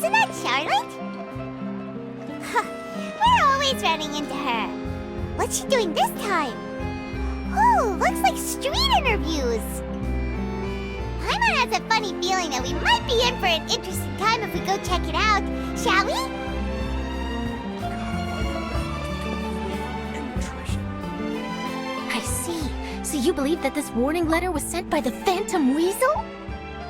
Isn't that Charlotte? We're always running into her. What's she doing this time? Oh, looks like street interviews. Paimon has a funny feeling that we might be in for an interesting time if we go check it out. Shall we? I see. So you believe that this warning letter was sent by the Phantom Weasel?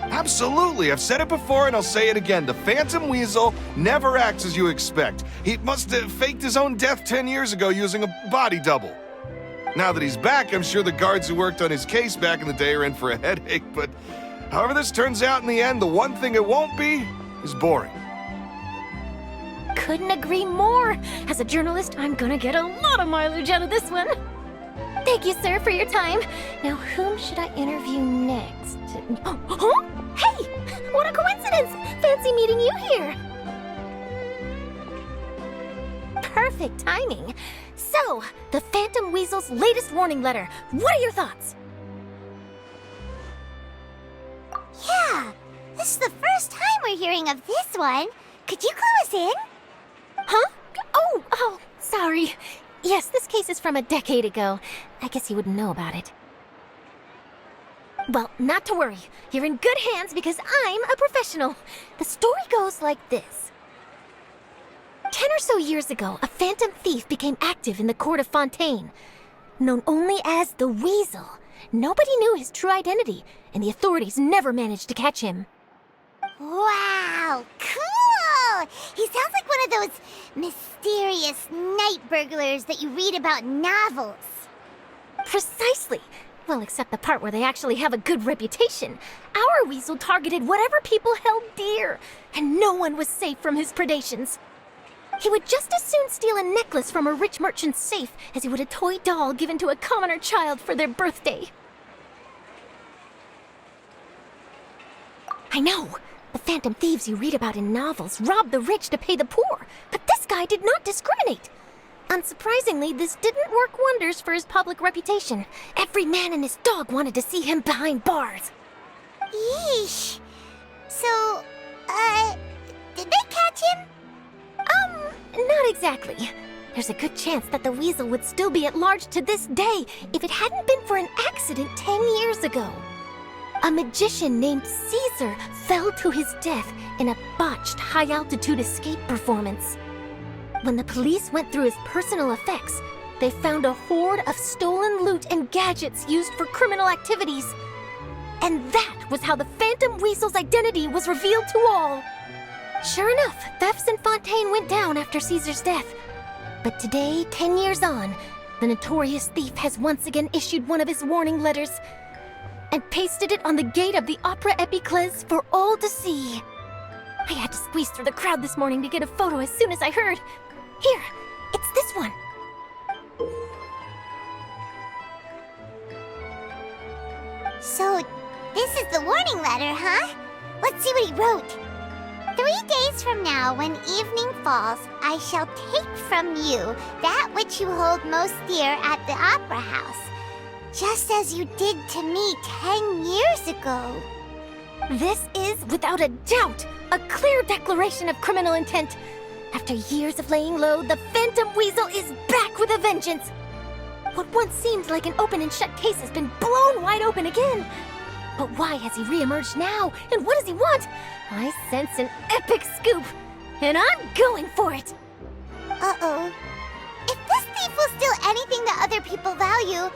Absolutely. I've said it before and I'll say it again. The Phantom Weasel never acts as you expect. He must have faked his own death 10 years ago using a body double. Now that he's back, I'm sure the guards who worked on his case back in the day are in for a headache, but however this turns out in the end, the one thing it won't be is boring. Couldn't agree more. As a journalist, I'm gonna get a lot of mileage out of this one. Thank you, sir, for your time. Now, whom should I interview next? Huh? Hey! What a coincidence! Fancy meeting you here. Perfect timing. So, the Phantom Weasel's latest warning letter. What are your thoughts? Yeah, this is the first time we're hearing of this one. Could you clue us in? Huh? Oh, sorry. Yes, this case is from a decade ago. I guess you wouldn't know about it. Well, not to worry. You're in good hands because I'm a professional. The story goes like this. 10 or so years ago, a phantom thief became active in the court of Fontaine. Known only as the Weasel, nobody knew his true identity, and the authorities never managed to catch him. Wow, cool! He sounds like one of those mysterious night burglars that you read about in novels. Precisely. Well, except the part where they actually have a good reputation. Our Weasel targeted whatever people held dear, and no one was safe from his predations. He would just as soon steal a necklace from a rich merchant's safe as he would a toy doll given to a commoner child for their birthday. I know. The phantom thieves you read about in novels rob the rich to pay the poor, but this guy did not discriminate. Unsurprisingly, this didn't work wonders for his public reputation. Every man and his dog wanted to see him behind bars. Yeesh. So, did they catch him? Not exactly. There's a good chance that the Weasel would still be at large to this day if it hadn't been for an accident 10 years ago. A magician named Caesar fell to his death in a botched high-altitude escape performance. When the police went through his personal effects, they found a hoard of stolen loot and gadgets used for criminal activities. And that was how the Phantom Weasel's identity was revealed to all. Sure enough, thefts in Fontaine went down after Caesar's death. But today, 10 years on, the notorious thief has once again issued one of his warning letters and pasted it on the gate of the Opera Epiclese for all to see. I had to squeeze through the crowd this morning to get a photo as soon as I heard. Here, it's this one. So, this is the warning letter, huh? Let's see what he wrote. 3 days from now, when evening falls, I shall take from you that which you hold most dear at the Opera House, just as you did to me 10 years ago. This is, without a doubt, a clear declaration of criminal intent. After years of laying low, the Phantom Weasel is back with a vengeance. What once seemed like an open and shut case has been blown wide open again. But why has he reemerged now? And what does he want? I sense an epic scoop, and I'm going for it. Uh-oh. If this thief will steal anything that other people value,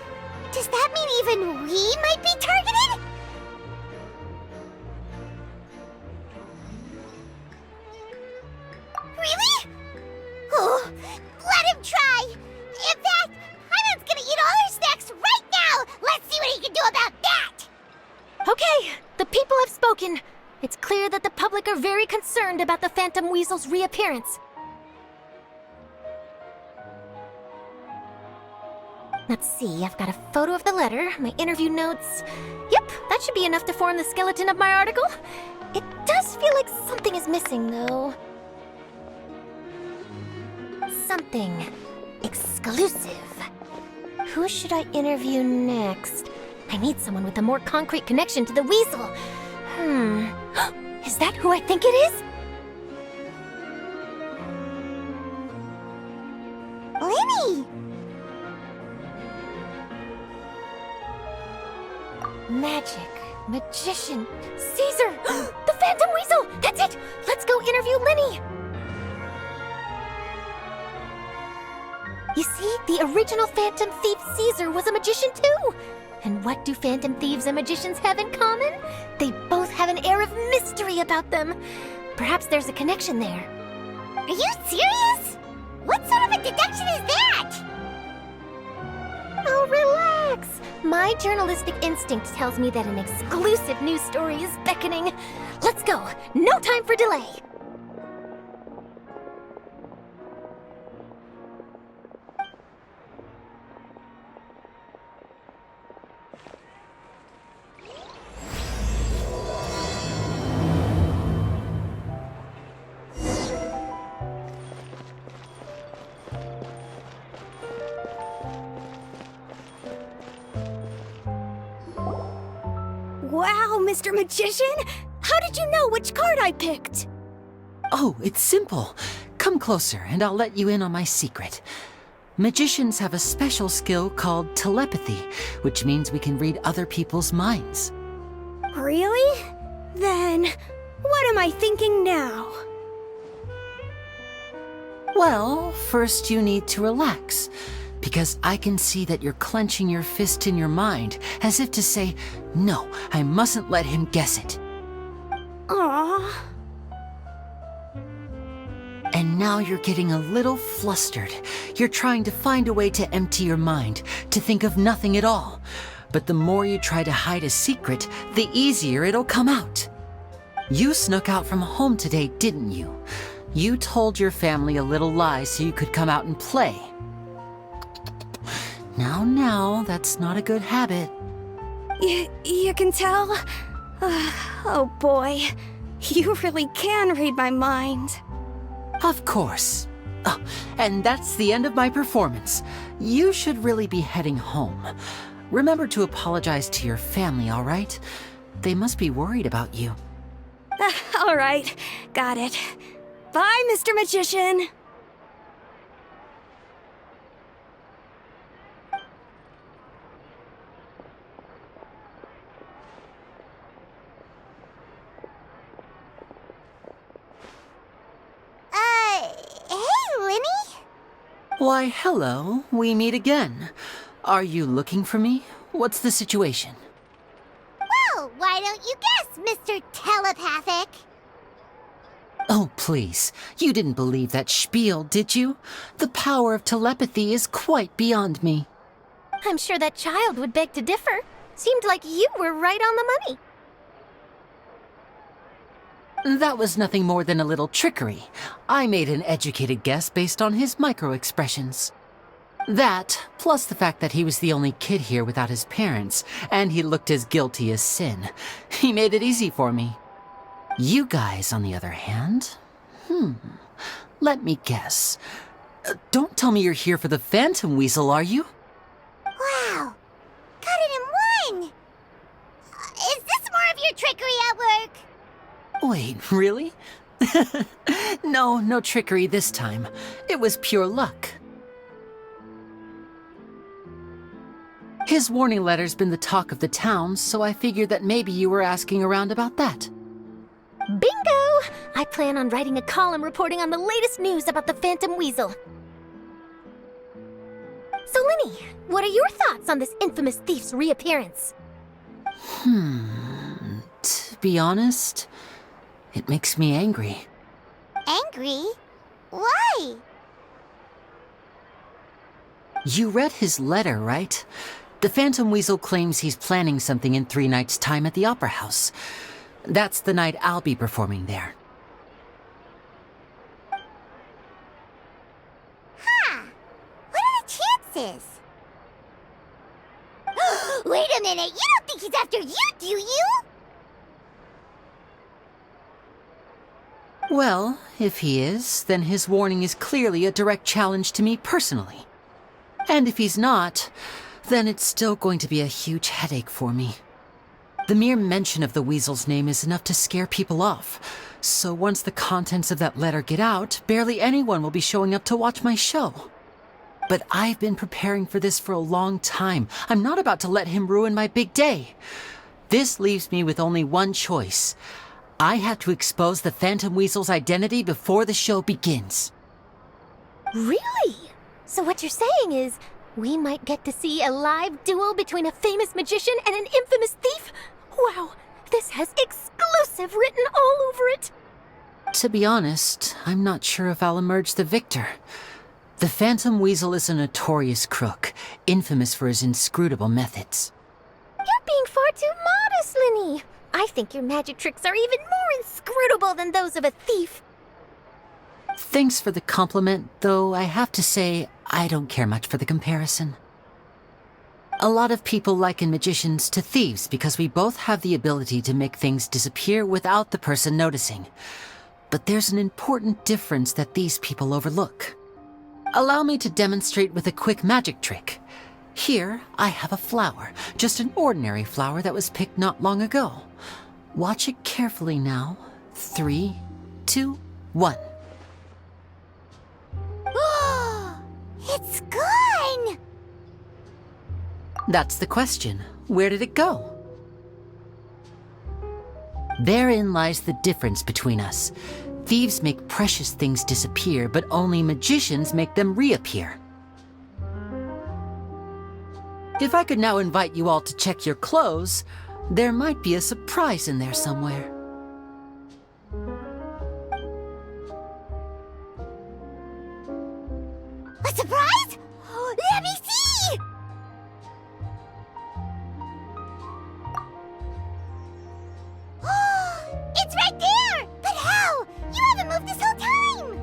does that mean even we might be targeted? Really? Oh, let him try! In fact, Hyman's gonna eat all our snacks right now! Let's see what he can do about that! Okay, the people have spoken. It's clear that the public are very concerned about the Phantom Weasel's reappearance. Let's see, I've got a photo of the letter, my interview notes. Yep, that should be enough to form the skeleton of my article. It does feel like something is missing, though. Something exclusive. Who should I interview next? I need someone with a more concrete connection to the Weasel. Is that who I think it is? Magician. Caesar! The Phantom Weasel! That's it! Let's go interview Lenny! You see, the original Phantom Thief Caesar was a magician too! And what do Phantom Thieves and magicians have in common? They both have an air of mystery about them. Perhaps there's a connection there. Are you serious? What sort of a deduction is that? Oh, relax! My journalistic instinct tells me that an exclusive news story is beckoning. Let's go! No time for delay! Wow, Mr. Magician! How did you know which card I picked? Oh, it's simple. Come closer and I'll let you in on my secret. Magicians have a special skill called telepathy, which means we can read other people's minds. Really? Then, what am I thinking now? Well, first you need to relax, because I can see that you're clenching your fist in your mind, as if to say, no, I mustn't let him guess it. Aww. And now you're getting a little flustered. You're trying to find a way to empty your mind, to think of nothing at all. But the more you try to hide a secret, the easier it'll come out. You snuck out from home today, didn't you? You told your family a little lie so you could come out and play. Now, that's not a good habit. You can tell? Oh boy, you really can read my mind. Of course. Oh, and that's the end of my performance. You should really be heading home. Remember to apologize to your family, all right? They must be worried about you. All right, got it. Bye, Mr. Magician. Hey, Lenny? Why, hello. We meet again. Are you looking for me? What's the situation? Well, why don't you guess, Mr. Telepathic? Oh, please. You didn't believe that spiel, did you? The power of telepathy is quite beyond me. I'm sure that child would beg to differ. Seemed like you were right on the money. That was nothing more than a little trickery. I made an educated guess based on his micro-expressions. That, plus the fact that he was the only kid here without his parents, and he looked as guilty as sin. He made it easy for me. You guys, on the other hand, let me guess. Don't tell me you're here for the Phantom Weasel, are you? Wow, got it in one! Is this more of your trickery at work? Wait, really? No trickery this time. It was pure luck. His warning letter's been the talk of the town, so I figured that maybe you were asking around about that. Bingo! I plan on writing a column reporting on the latest news about the Phantom Weasel. So, Lenny, what are your thoughts on this infamous thief's reappearance? To be honest, it makes me angry. Angry? Why? You read his letter, right? The Phantom Weasel claims he's planning something in 3 nights' time at the Opera House. That's the night I'll be performing there. Huh. What are the chances? Wait a minute, you don't think he's after you, do you? Well, if he is, then his warning is clearly a direct challenge to me personally. And if he's not, then it's still going to be a huge headache for me. The mere mention of the Weasel's name is enough to scare people off. So once the contents of that letter get out, barely anyone will be showing up to watch my show. But I've been preparing for this for a long time. I'm not about to let him ruin my big day. This leaves me with only one choice. I have to expose the Phantom Weasel's identity before the show begins. Really? So what you're saying is, we might get to see a live duel between a famous magician and an infamous thief? Wow, this has exclusive written all over it! To be honest, I'm not sure if I'll emerge the victor. The Phantom Weasel is a notorious crook, infamous for his inscrutable methods. You're being far too modest, Linny. I think your magic tricks are even more inscrutable than those of a thief. Thanks for the compliment, though I have to say, I don't care much for the comparison. A lot of people liken magicians to thieves because we both have the ability to make things disappear without the person noticing. But there's an important difference that these people overlook. Allow me to demonstrate with a quick magic trick. Here, I have a flower, just an ordinary flower that was picked not long ago. Watch it carefully now. 3, 2, 1. It's gone! That's the question. Where did it go? Therein lies the difference between us. Thieves make precious things disappear, but only magicians make them reappear. If I could now invite you all to check your clothes, there might be a surprise in there somewhere. A surprise? Let me see! It's right there! But how? You haven't moved this whole time!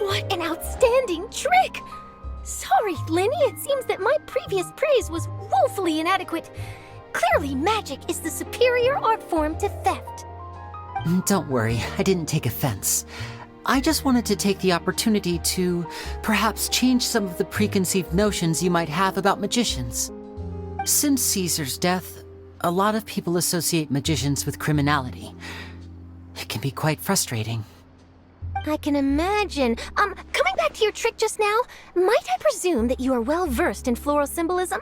What an outstanding trick! Sorry, Linny, it seems that my previous praise was woefully inadequate. Clearly, magic is the superior art form to theft. Don't worry, I didn't take offense. I just wanted to take the opportunity to perhaps change some of the preconceived notions you might have about magicians. Since Caesar's death, a lot of people associate magicians with criminality. It can be quite frustrating. I can imagine. Coming back to your trick just now, might I presume that you are well versed in floral symbolism?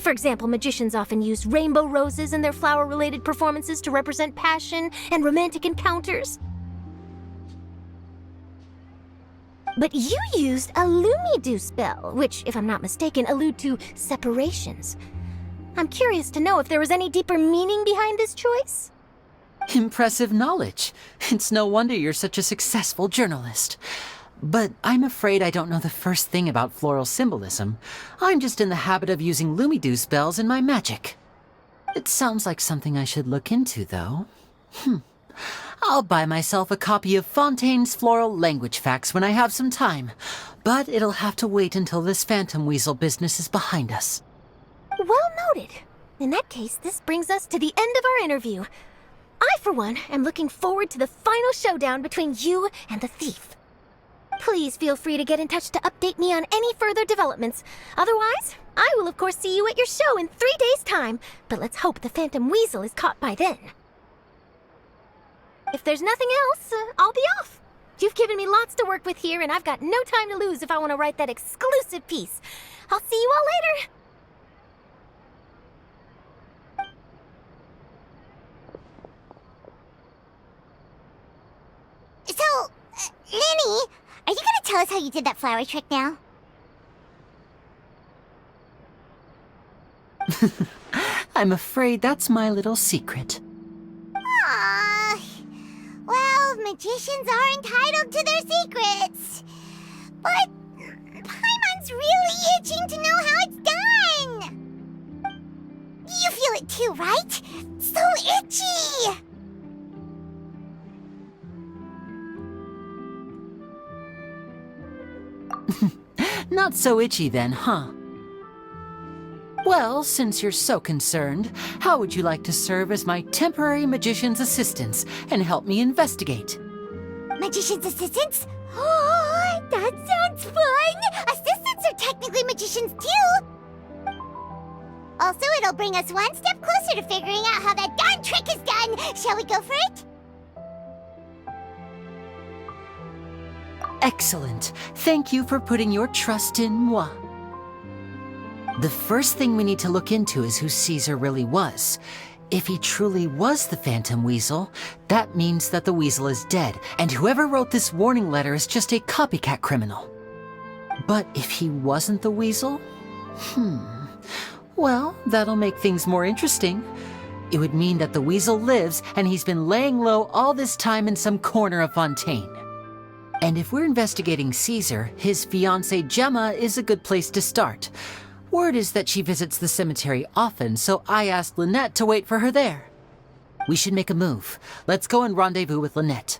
For example, magicians often use rainbow roses in their flower-related performances to represent passion and romantic encounters. But you used a Lumidu spell, which, if I'm not mistaken, allude to separations. I'm curious to know if there was any deeper meaning behind this choice? Impressive knowledge. It's no wonder you're such a successful journalist. But I'm afraid I don't know the first thing about floral symbolism. I'm just in the habit of using Lumidu spells in my magic. It sounds like something I should look into, though. I'll buy myself a copy of Fontaine's Floral Language Facts when I have some time. But it'll have to wait until this Phantom Weasel business is behind us. Well noted. In that case, this brings us to the end of our interview. I, for one, am looking forward to the final showdown between you and the thief. Please feel free to get in touch to update me on any further developments. Otherwise, I will of course see you at your show in 3 days' time, but let's hope the Phantom Weasel is caught by then. If there's nothing else, I'll be off. You've given me lots to work with here, and I've got no time to lose if I want to write that exclusive piece. I'll see you all later. So, Linny, are you gonna tell us how you did that flower trick now? I'm afraid that's my little secret. Aww. Well, magicians are entitled to their secrets. But Paimon's really itching to know how it's done. You feel it too, right? So itchy! Not so itchy then, huh? Well, since you're so concerned, how would you like to serve as my temporary magician's assistants and help me investigate? Magician's assistants? Oh, that sounds fun! Assistants are technically magicians too! Also, it'll bring us one step closer to figuring out how that darn trick is done! Shall we go for it? Excellent. Thank you for putting your trust in moi. The first thing we need to look into is who Caesar really was. If he truly was the Phantom Weasel, that means that the Weasel is dead, and whoever wrote this warning letter is just a copycat criminal. But if he wasn't the Weasel? Well, that'll make things more interesting. It would mean that the Weasel lives, and he's been laying low all this time in some corner of Fontaine. And if we're investigating Caesar, his fiancée Gemma is a good place to start. Word is that she visits the cemetery often, so I asked Lynette to wait for her there. We should make a move. Let's go and rendezvous with Lynette.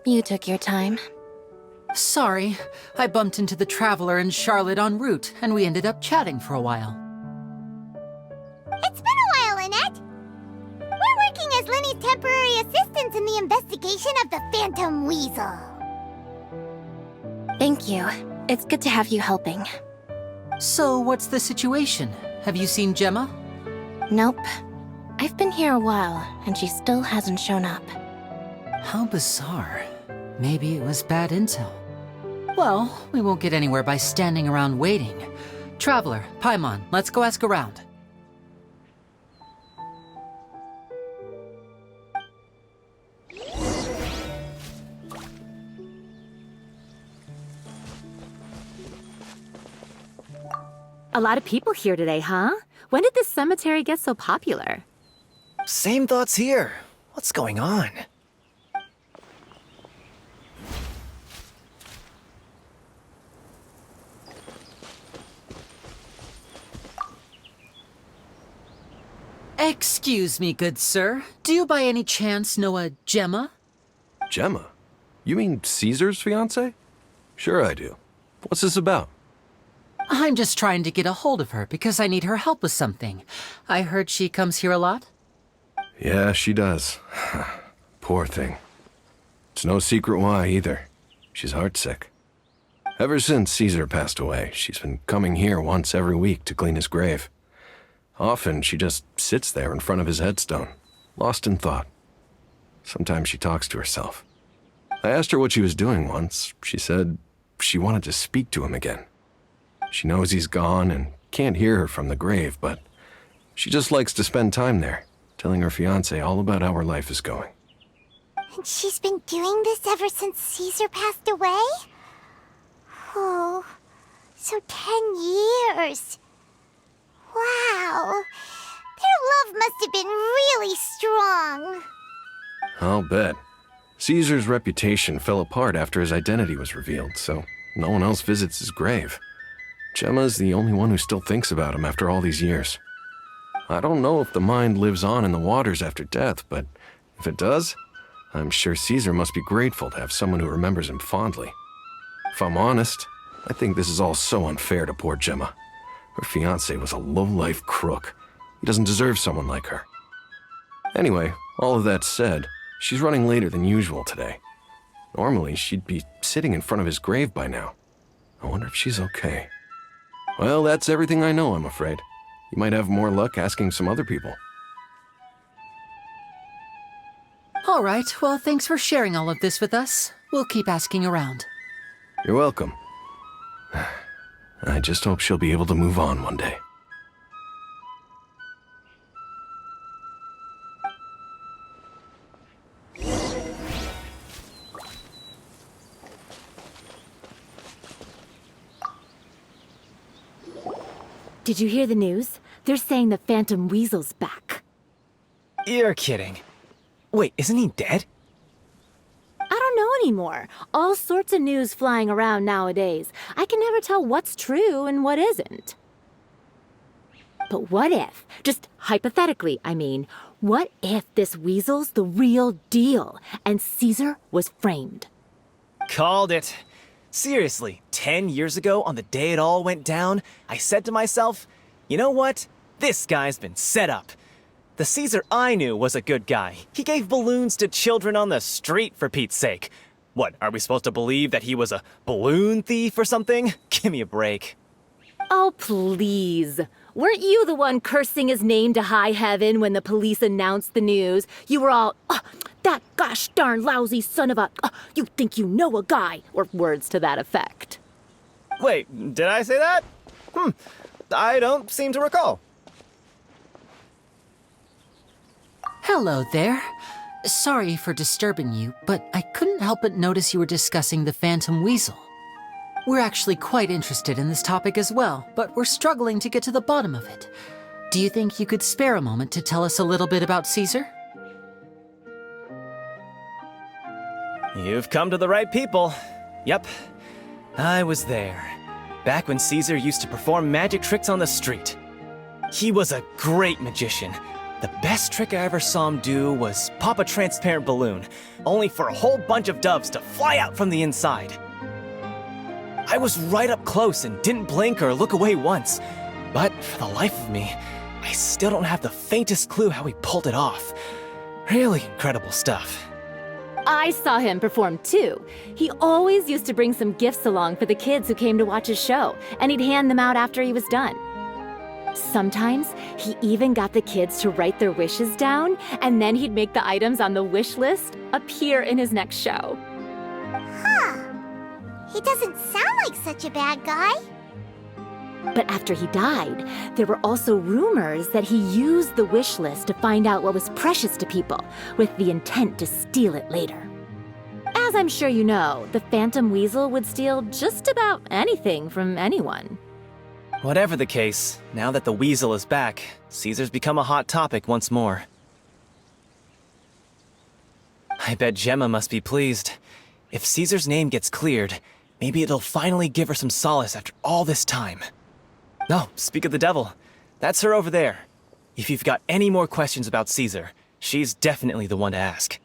You took your time. Sorry, I bumped into the Traveler and Charlotte en route, and we ended up chatting for a while. It's been a while, Lynette. We're working as Lenny's temporary assistants in the investigation of the Phantom Weasel. Thank you. It's good to have you helping. So, what's the situation? Have you seen Gemma? Nope. I've been here a while, and she still hasn't shown up. How bizarre. Maybe it was bad intel. Well, we won't get anywhere by standing around waiting. Traveler, Paimon, let's go ask around. A lot of people here today, huh? When did this cemetery get so popular? Same thoughts here. What's going on? Excuse me, good sir. Do you by any chance know a Gemma? Gemma? You mean Caesar's fiancée? Sure I do. What's this about? I'm just trying to get a hold of her because I need her help with something. I heard she comes here a lot. Yeah, she does. Poor thing. It's no secret why, either. She's heartsick. Ever since Caesar passed away, she's been coming here once every week to clean his grave. Often, she just sits there in front of his headstone, lost in thought. Sometimes she talks to herself. I asked her what she was doing once. She said she wanted to speak to him again. She knows he's gone and can't hear her from the grave, but she just likes to spend time there, telling her fiancé all about how her life is going. And she's been doing this ever since Caesar passed away? Oh, so 10 years. Wow. Their love must have been really strong. I'll bet. Caesar's reputation fell apart after his identity was revealed, so no one else visits his grave. Gemma's the only one who still thinks about him after all these years. I don't know if the mind lives on in the waters after death, but if it does, I'm sure Caesar must be grateful to have someone who remembers him fondly. If I'm honest, I think this is all so unfair to poor Gemma. Her fiancé was a low-life crook. He doesn't deserve someone like her. Anyway, all of that said, she's running later than usual today. Normally, she'd be sitting in front of his grave by now. I wonder if she's okay. Well, that's everything I know, I'm afraid. You might have more luck asking some other people. All right, well, thanks for sharing all of this with us. We'll keep asking around. You're welcome. I just hope she'll be able to move on one day. Did you hear the news? They're saying the Phantom Weasel's back. You're kidding. Wait, isn't he dead? I don't know anymore. All sorts of news flying around nowadays. I can never tell what's true and what isn't. But what if, just hypothetically, I mean, what if this weasel's the real deal and Caesar was framed? Called it. Seriously, 10 years ago, on the day it all went down, I said to myself, you know what? This guy's been set up. The Caesar I knew was a good guy. He gave balloons to children on the street, for Pete's sake. What, are we supposed to believe that he was a balloon thief or something? Give me a break. Oh, please. Weren't you the one cursing his name to high heaven when the police announced the news? You were all, that gosh darn lousy son of a, you think you know a guy, or words to that effect. Wait, did I say that? I don't seem to recall. Hello there. Sorry for disturbing you, but I couldn't help but notice you were discussing the Phantom Weasel. We're actually quite interested in this topic as well, but we're struggling to get to the bottom of it. Do you think you could spare a moment to tell us a little bit about Caesar? You've come to the right people. Yep, I was there. Back when Caesar used to perform magic tricks on the street. He was a great magician. The best trick I ever saw him do was pop a transparent balloon, only for a whole bunch of doves to fly out from the inside. I was right up close and didn't blink or look away once. But for the life of me, I still don't have the faintest clue how he pulled it off. Really incredible stuff. I saw him perform too. He always used to bring some gifts along for the kids who came to watch his show, and he'd hand them out after he was done. Sometimes, he even got the kids to write their wishes down, and then he'd make the items on the wish list appear in his next show. Huh. He doesn't sound like such a bad guy. But after he died, there were also rumors that he used the wish list to find out what was precious to people, with the intent to steal it later. As I'm sure you know, the Phantom Weasel would steal just about anything from anyone. Whatever the case, now that the Weasel is back, Caesar's become a hot topic once more. I bet Gemma must be pleased. If Caesar's name gets cleared, maybe it'll finally give her some solace after all this time. No, speak of the devil. That's her over there. If you've got any more questions about Caesar, she's definitely the one to ask.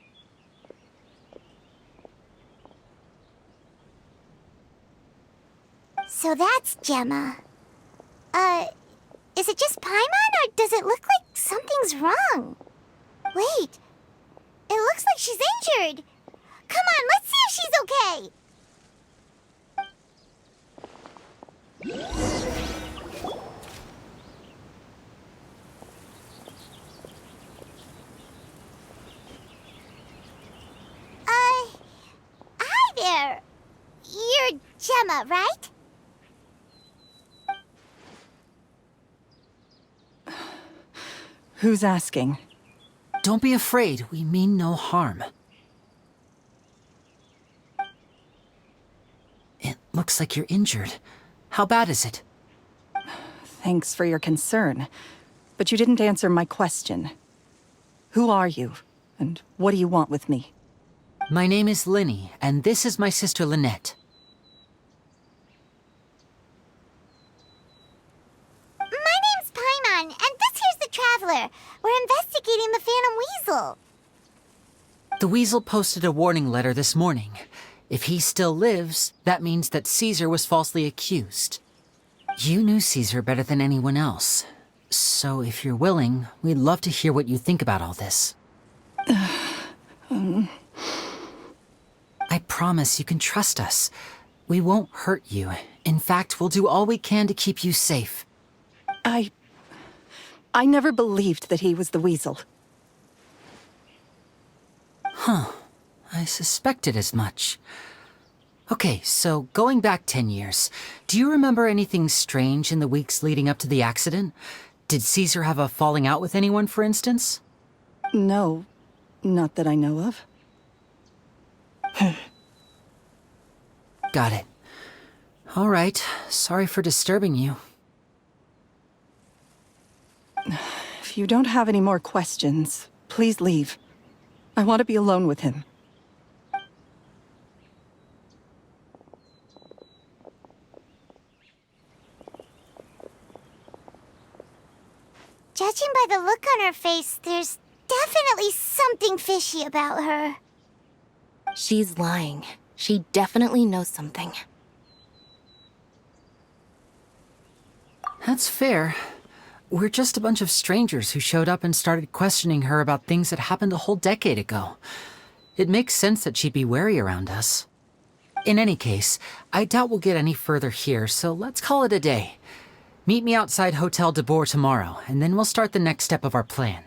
So that's Gemma. Is it just Paimon, or does it look like something's wrong? Wait, it looks like she's injured. Come on, let's see if she's okay. Hi there. You're Gemma, right? Who's asking? Don't be afraid, we mean no harm. It looks like you're injured. How bad is it? Thanks for your concern, but you didn't answer my question. Who are you, and what do you want with me? My name is Linny, and this is my sister Lynette. My name's Paimon, and this here's the Traveler. We're investigating the Phantom Weasel. The Weasel posted a warning letter this morning. If he still lives, that means that Caesar was falsely accused. You knew Caesar better than anyone else. So if you're willing, we'd love to hear what you think about all this. I promise you can trust us. We won't hurt you. In fact, we'll do all we can to keep you safe. I never believed that he was the Weasel. I suspected as much. Okay, so going back 10 years, do you remember anything strange in the weeks leading up to the accident? Did Caesar have a falling out with anyone, for instance? No, not that I know of. Got it. All right, sorry for disturbing you. If you don't have any more questions, please leave. I want to be alone with him. Judging by the look on her face, there's definitely something fishy about her. She's lying. She definitely knows something. That's fair. We're just a bunch of strangers who showed up and started questioning her about things that happened a whole decade ago. It makes sense that she'd be wary around us. In any case, I doubt we'll get any further here, so let's call it a day. Meet me outside Hotel de Boer tomorrow, and then we'll start the next step of our plan.